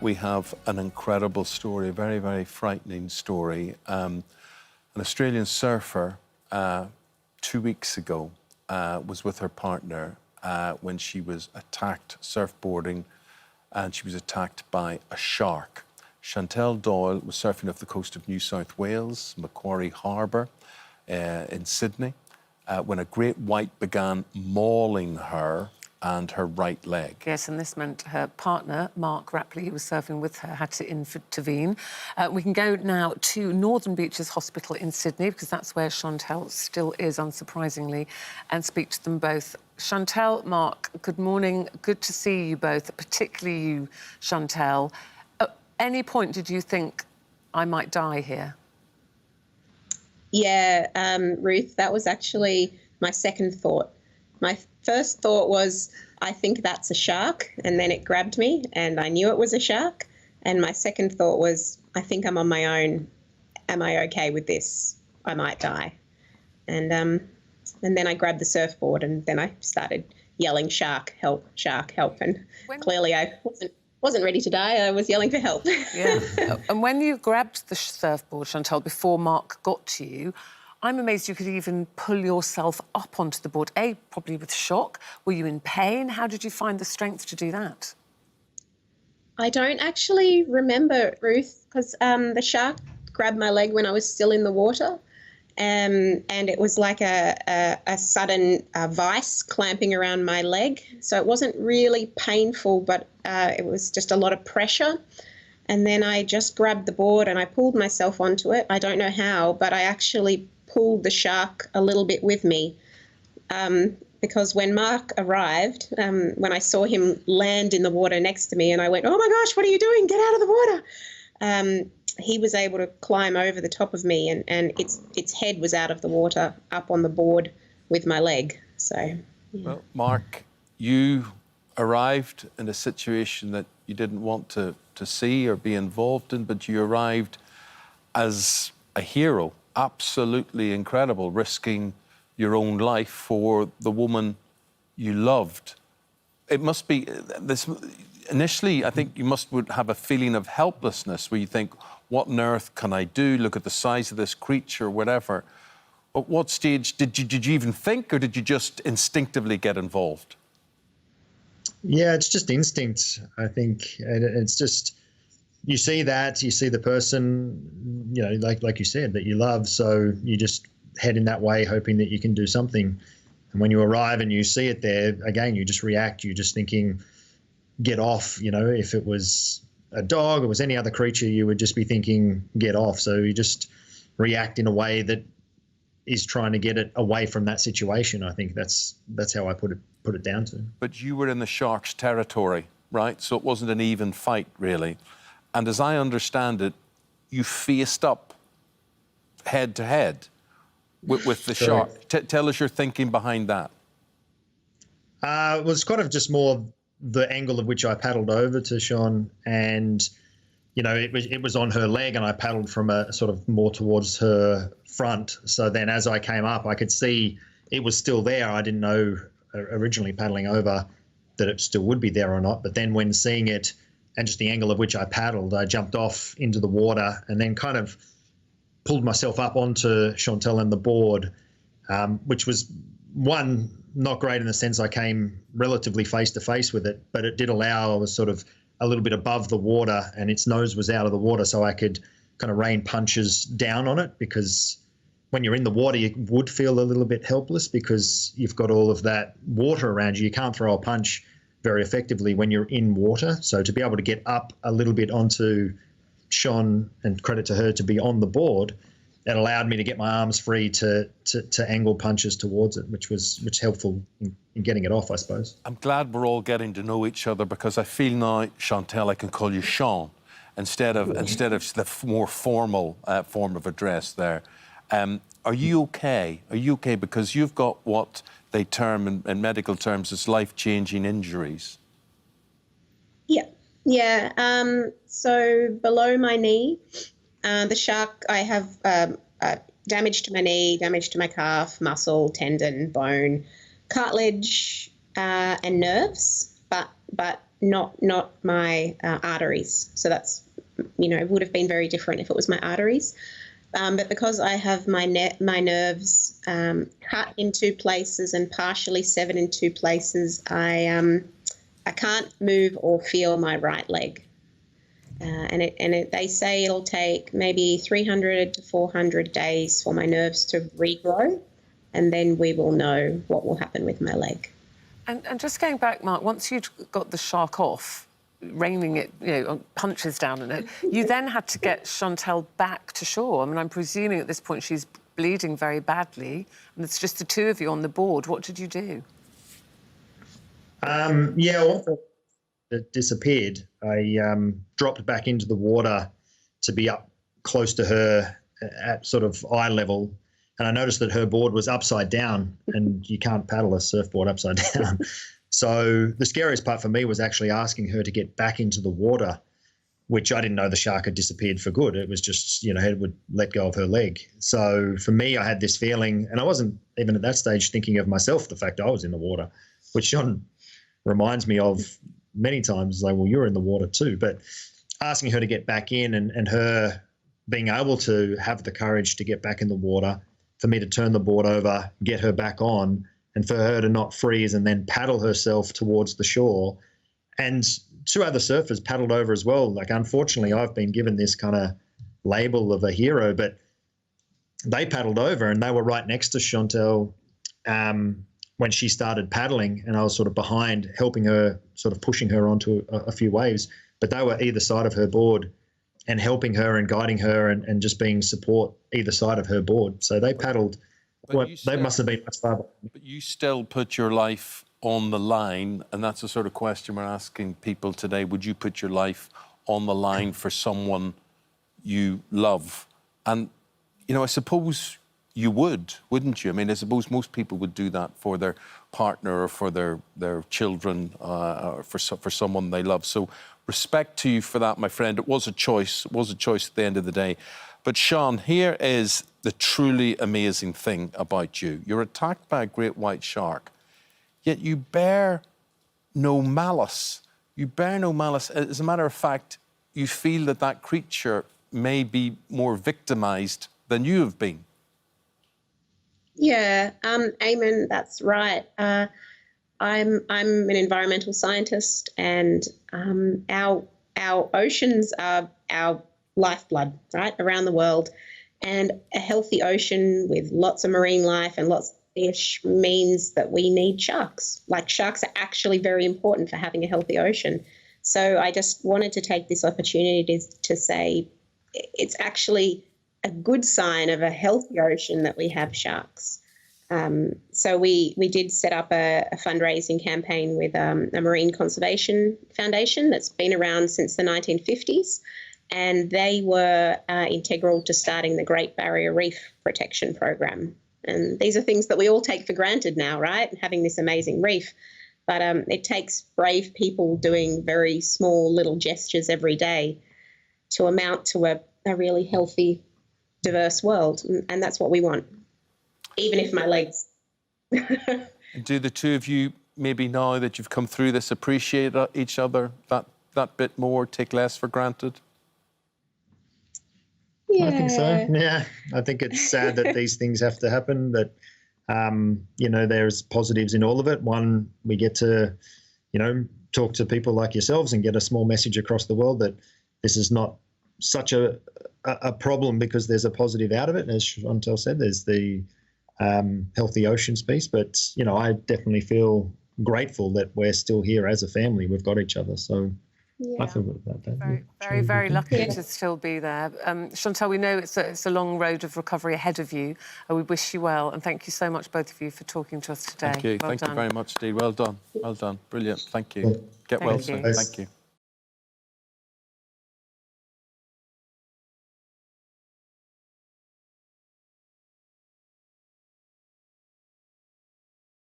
We have an incredible story, a very, very frightening story. An Australian surfer 2 weeks ago was with her partner when she was attacked surfboarding, and she was attacked by a shark. Chantelle Doyle was surfing off the coast of New South Wales, Macquarie Harbour in Sydney, when a great white began mauling her and her right leg. Yes, and this meant her partner, Mark Rapley, who was surfing with her, had to intervene. We can go now to Northern Beaches Hospital in Sydney, because that's where Chantelle still is, unsurprisingly, and speak to them both. Chantelle, Mark, good morning. Good to see you both, particularly you, Chantelle. At any point did you think, I might die here? Yeah, Ruth, that was actually my second thought. My first thought was, I think that's a shark, and then it grabbed me and I knew it was a shark. And my second thought was, I think I'm on my own. Am I okay with this? I might die. And then I grabbed the surfboard and then I started yelling, shark, help, and clearly I wasn't ready to die. I was yelling for help. Yeah. And when you grabbed the surfboard, Chantelle, before Mark got to you, I'm amazed you could even pull yourself up onto the board. A, probably with shock. Were you in pain? How did you find the strength to do that? I don't actually remember, Ruth, because the shark grabbed my leg when I was still in the water. And it was like a sudden vice clamping around my leg. So it wasn't really painful, but it was just a lot of pressure. And then I just grabbed the board and I pulled myself onto it. I don't know how, but I actually pulled the shark a little bit with me. Because when Mark arrived, when I saw him land in the water next to me and I went, oh my gosh, what are you doing? Get out of the water. He was able to climb over the top of me and its head was out of the water up on the board with my leg. So, yeah. Well, Mark, you arrived in a situation that you didn't want to see or be involved in, but you arrived as a hero, absolutely incredible, risking your own life for the woman you loved. It must be this. Initially, I think you would have a feeling of helplessness where you think, what on earth can I do? Look at the size of this creature, whatever. At what stage did you even think, or did you just instinctively get involved? Yeah, it's just instinct, I think. It's just, you see the person, you know, like you said, that you love, so you just head in that way, hoping that you can do something. And when you arrive and you see it there, again, you just react. You're just thinking, get off. You know, if it was a dog or was any other creature, you would just be thinking, get off. So you just react in a way that is trying to get it away from that situation. I think that's how I put it down to. But you were in the shark's territory, right? So it wasn't an even fight, really. And as I understand it, you faced up head to head with the shark. Tell us your thinking behind that. It was kind of just more the angle of which I paddled over to Sean, and you know, it was on her leg, and I paddled from a sort of more towards her front. So then, as I came up, I could see it was still there. I didn't know originally paddling over that it still would be there or not. But then, when seeing it and just the angle of which I paddled, I jumped off into the water and then kind of pulled myself up onto Chantelle and the board, which was one, not great in the sense I came relatively face to face with it, but it did allow, I was sort of a little bit above the water and its nose was out of the water, so I could kind of rain punches down on it, because when you're in the water, you would feel a little bit helpless because you've got all of that water around you. You can't throw a punch very effectively when you're in water. So to be able to get up a little bit onto Sean, and credit to her to be on the board, it allowed me to get my arms free to angle punches towards it, which helpful in getting it off, I suppose. I'm glad we're all getting to know each other, because I feel now, Chantelle, I can call you Sean instead of the more formal form of address there. Are you okay? Are you okay? Because you've got what they term in medical terms as life-changing injuries. Yeah. So below my knee, the shark, I have damage to my knee, damage to my calf, muscle, tendon, bone, cartilage, and nerves. But but not my arteries. So that's, would have been very different if it was my arteries. But because I have my nerves cut in 2 places and partially severed in 2 places, I can't move or feel my right leg. They say it'll take maybe 300 to 400 days for my nerves to regrow, and then we will know what will happen with my leg. And just going back, Mark, once you'd got the shark off, raining it, punches down in it, you then had to get Chantelle back to shore. I mean, I'm presuming at this point she's bleeding very badly, and it's just the 2 of you on the board. What did you do? Once it disappeared, I dropped back into the water to be up close to her at sort of eye level, and I noticed that her board was upside down, and you can't paddle a surfboard upside down. So the scariest part for me was actually asking her to get back into the water, which I didn't know the shark had disappeared for good. It was just, it would let go of her leg. So for me, I had this feeling, and I wasn't even at that stage thinking of myself, the fact I was in the water, which Sean reminds me of many times, like, well, you're in the water too. But asking her to get back in and her being able to have the courage to get back in the water, for me to turn the board over, get her back on, and for her to not freeze and then paddle herself towards the shore. And 2 other surfers paddled over as well. Like, unfortunately, I've been given this kind of label of a hero, but they paddled over and they were right next to Chantelle when she started paddling, and I was sort of behind, helping her, sort of pushing her onto a few waves. But they were either side of her board and helping her and guiding her and just being support either side of her board. So they paddled. They must have been much farther. But you still put your life on the line, and that's the sort of question we're asking people today. Would you put your life on the line for someone you love? And, I suppose you would, wouldn't you? I mean, I suppose most people would do that for their partner or for their children or for someone they love. So respect to you for that, my friend. It was a choice. It was a choice at the end of the day. But Sean, here is the truly amazing thing about you. You're attacked by a great white shark, yet you bear no malice. You bear no malice. As a matter of fact, you feel that creature may be more victimised than you have been. Yeah, Eamonn, that's right. I'm an environmental scientist, and our oceans are our lifeblood, right, around the world. And a healthy ocean with lots of marine life and lots of fish means that we need sharks. Like, sharks are actually very important for having a healthy ocean. So I just wanted to take this opportunity to say it's actually a good sign of a healthy ocean that we have sharks. So we did set up a fundraising campaign with a marine conservation foundation that's been around since the 1950s. And they were integral to starting the Great Barrier Reef Protection Program. And these are things that we all take for granted now, right? Having this amazing reef. But it takes brave people doing very small little gestures every day to amount to a really healthy, diverse world. And that's what we want, even if my legs... Do the 2 of you, maybe now that you've come through this, appreciate each other that bit more, take less for granted? Yeah. I think so. Yeah, I think it's sad that these things have to happen, but, there's positives in all of it. One, we get to, talk to people like yourselves and get a small message across the world that this is not such a problem because there's a positive out of it. As Chantelle said, there's the healthy oceans piece. But, I definitely feel grateful that we're still here as a family. We've got each other. So I feel good about that. Very, very lucky to still be there. Chantelle, we know it's a long road of recovery ahead of you. We wish you well, and thank you so much, both of you, for talking to us today. Thank you. Thank you very much, Dee. Well done. Well done. Brilliant. Thank you. Get well soon. Thank you.